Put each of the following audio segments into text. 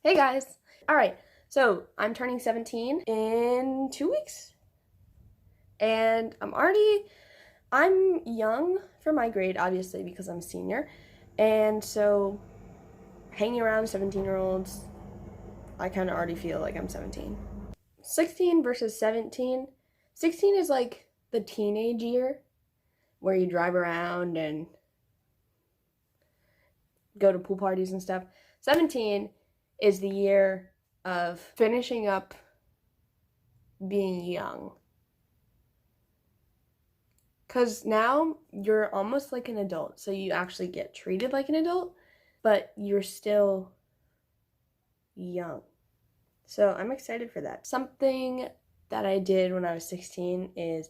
Hey guys! Alright, so I'm turning 17 in 2 weeks. And I'm young for my grade, obviously, because I'm a senior. And so hanging around 17-year-olds, I kind of already feel like I'm 17. 16 versus 17. 16 is like the teenage year where you drive around and go to pool parties and stuff. 17 is the year of finishing up being young. Because now you're almost like an adult, so you actually get treated like an adult, but you're still young. So I'm excited for that. Something that I did when I was 16 is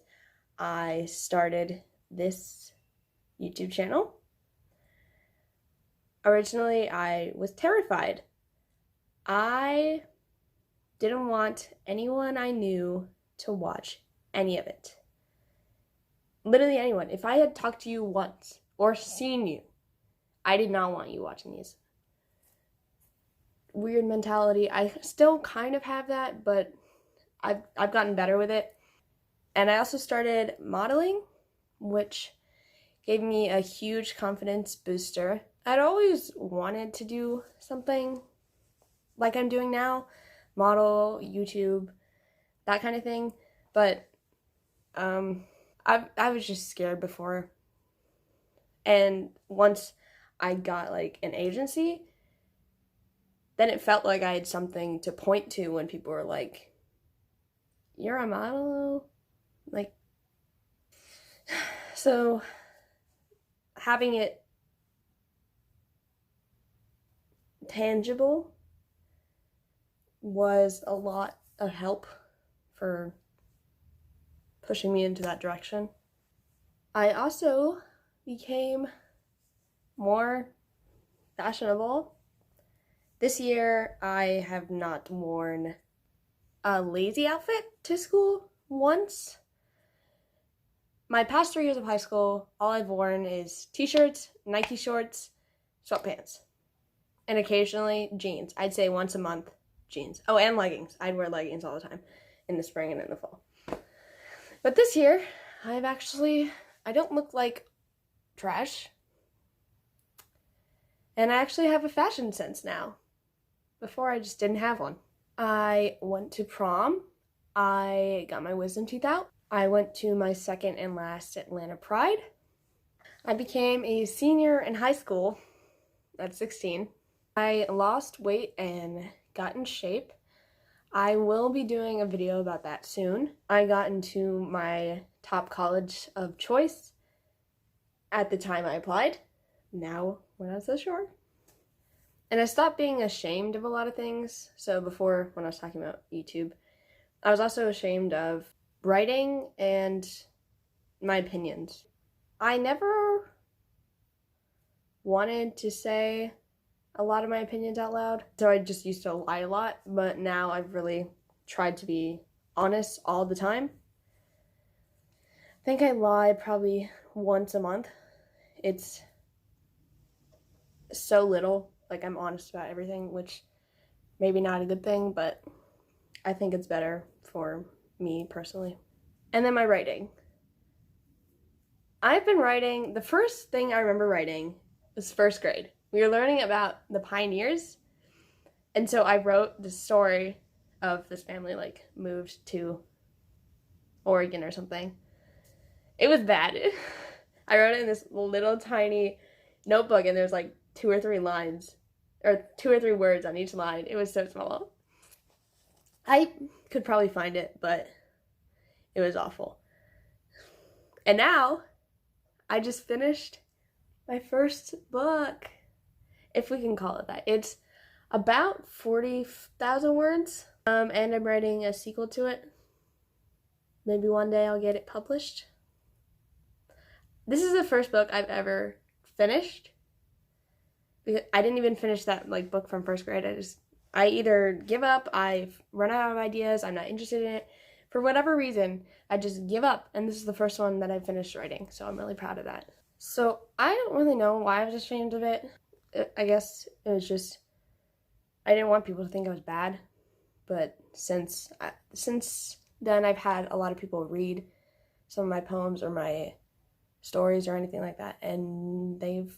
I started this YouTube channel. Originally, I was terrified. I didn't want anyone I knew to watch any of it. Literally anyone. If I had talked to you once or seen you, I did not want you watching these. Weird mentality. I still kind of have that, but I've gotten better with it. And I also started modeling, which gave me a huge confidence booster. I'd always wanted to do something like I'm doing now, model, YouTube, that kind of thing, but I was just scared before. And once I got like an agency, then it felt like I had something to point to when people were like, "You're a model?" Like, so having it tangible was a lot of help for pushing me into that direction. I also became more fashionable. This year, I have not worn a lazy outfit to school once. My past 3 years of high school, all I've worn is t-shirts, Nike shorts, sweatpants, and occasionally jeans. I'd say once a month, jeans. Oh, and leggings. I'd wear leggings all the time in the spring and in the fall. But this year, I don't look like trash. And I actually have a fashion sense now. Before, I just didn't have one. I went to prom. I got my wisdom teeth out. I went to my second and last Atlanta Pride. I became a senior in high school at 16. I lost weight and got in shape. I will be doing a video about that soon. I got into my top college of choice at the time I applied. Now we're not so sure. And I stopped being ashamed of a lot of things. So before, when I was talking about YouTube, I was also ashamed of writing and my opinions. I never wanted to say a lot of my opinions out loud, so I just used to lie a lot, but now I've really tried to be honest all the time. I think I lie probably once a month. It's so little, like I'm honest about everything, which maybe not a good thing, but I think it's better for me personally. And then my writing. I've been writing, the first thing I remember writing was first grade. We were learning about the pioneers, and so I wrote the story of this family like moved to Oregon or something. It was bad. I wrote it in this little tiny notebook, and there's like 2 or 3 lines, or 2 or 3 words on each line. It was so small. I could probably find it, but it was awful. And now, I just finished my first book, if we can call it that. It's about 40,000 words, and I'm writing a sequel to it. Maybe one day I'll get it published. This is the first book I've ever finished. I didn't even finish that like book from first grade. I either give up, I've run out of ideas, I'm not interested in it. For whatever reason, I just give up, and this is the first one that I finished writing, so I'm really proud of that. So I don't really know why I was ashamed of it. I guess it was just I didn't want people to think I was bad, but since then I've had a lot of people read some of my poems or my stories or anything like that, and they've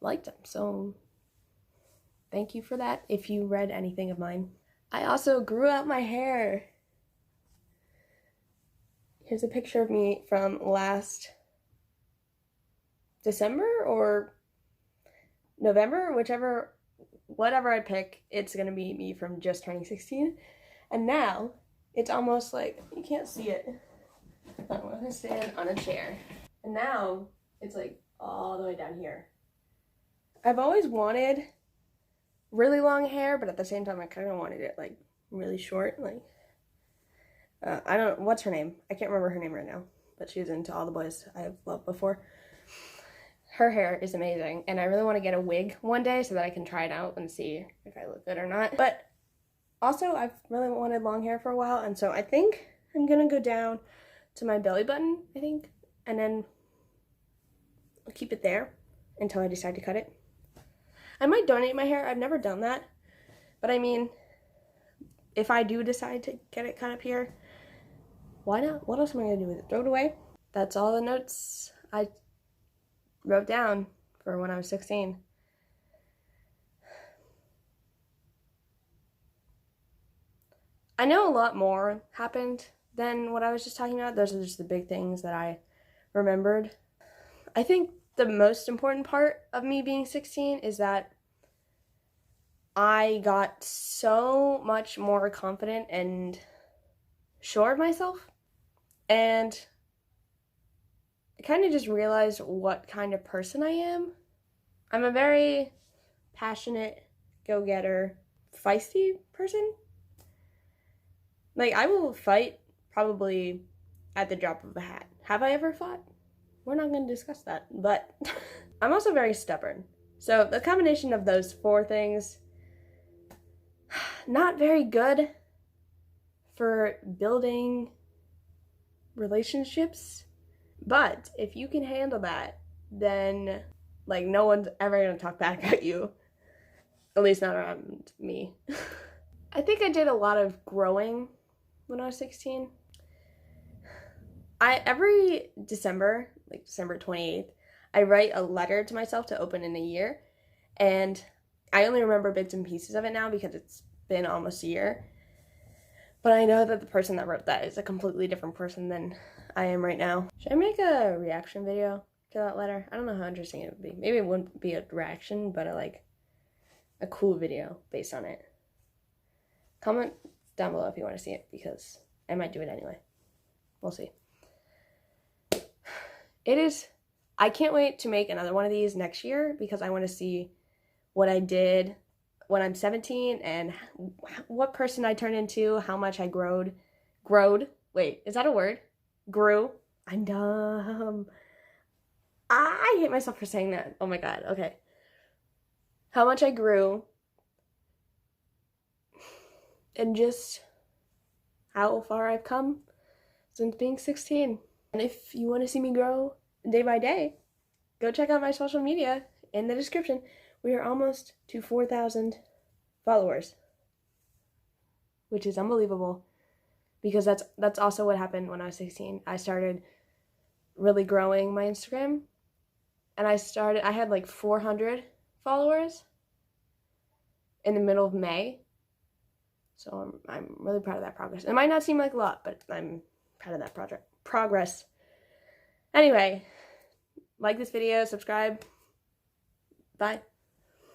liked them. So thank you for that if you read anything of mine. I also grew out my hair. Here's a picture of me from last December or November, whatever I pick, it's gonna be me from just turning 16. And now it's almost like, you can't see it. I'm gonna stand on a chair. And now it's like all the way down here. I've always wanted really long hair, but at the same time I kind of wanted it like really short. Like, I don't know, what's her name? I can't remember her name right now, but she was into All the Boys I've loved before. Her hair is amazing, and I really want to get a wig one day so that I can try it out and see if I look good or not. But also, I've really wanted long hair for a while, and so I think I'm gonna go down to my belly button, I think, and then I'll keep it there until I decide to cut it. I might donate my hair. I've never done that, but I mean, if I do decide to get it cut up here, why not? What else am I gonna do with it? Throw it away? That's all the notes I wrote down for when I was 16. I know a lot more happened than what I was just talking about. Those are just the big things that I remembered. I think the most important part of me being 16 is that I got so much more confident and sure of myself. And I kind of just realized what kind of person I am. I'm a very passionate, go-getter, feisty person. Like, I will fight probably at the drop of a hat. Have I ever fought? We're not going to discuss that, but I'm also very stubborn. So the combination of those four things, not very good for building relationships. But if you can handle that, then like no one's ever gonna talk bad about you. At least not around me. I think I did a lot of growing when I was 16. Every December, like December 28th, I write a letter to myself to open in a year. And I only remember bits and pieces of it now because it's been almost a year. But I know that the person that wrote that is a completely different person than I am right now. Should I make a reaction video to that letter? I don't know how interesting it would be. Maybe it wouldn't be a reaction, but a cool video based on it. Comment down below if you want to see it, because I might do it anyway. We'll see. I can't wait to make another one of these next year because I want to see what I did when I'm 17 and what person I turned into, how much I growed. Wait, is that a word? Grew. I'm dumb. I hate myself for saying that. Oh my god, okay. How much I grew. And just how far I've come since being 16. And if you want to see me grow day by day, go check out my social media in the description. We are almost to 4,000 followers, which is unbelievable because that's also what happened when I was 16. I started really growing my Instagram, and I had like 400 followers in the middle of May. So I'm really proud of that progress. It might not seem like a lot, but I'm proud of that progress. Anyway, like this video, subscribe. Bye.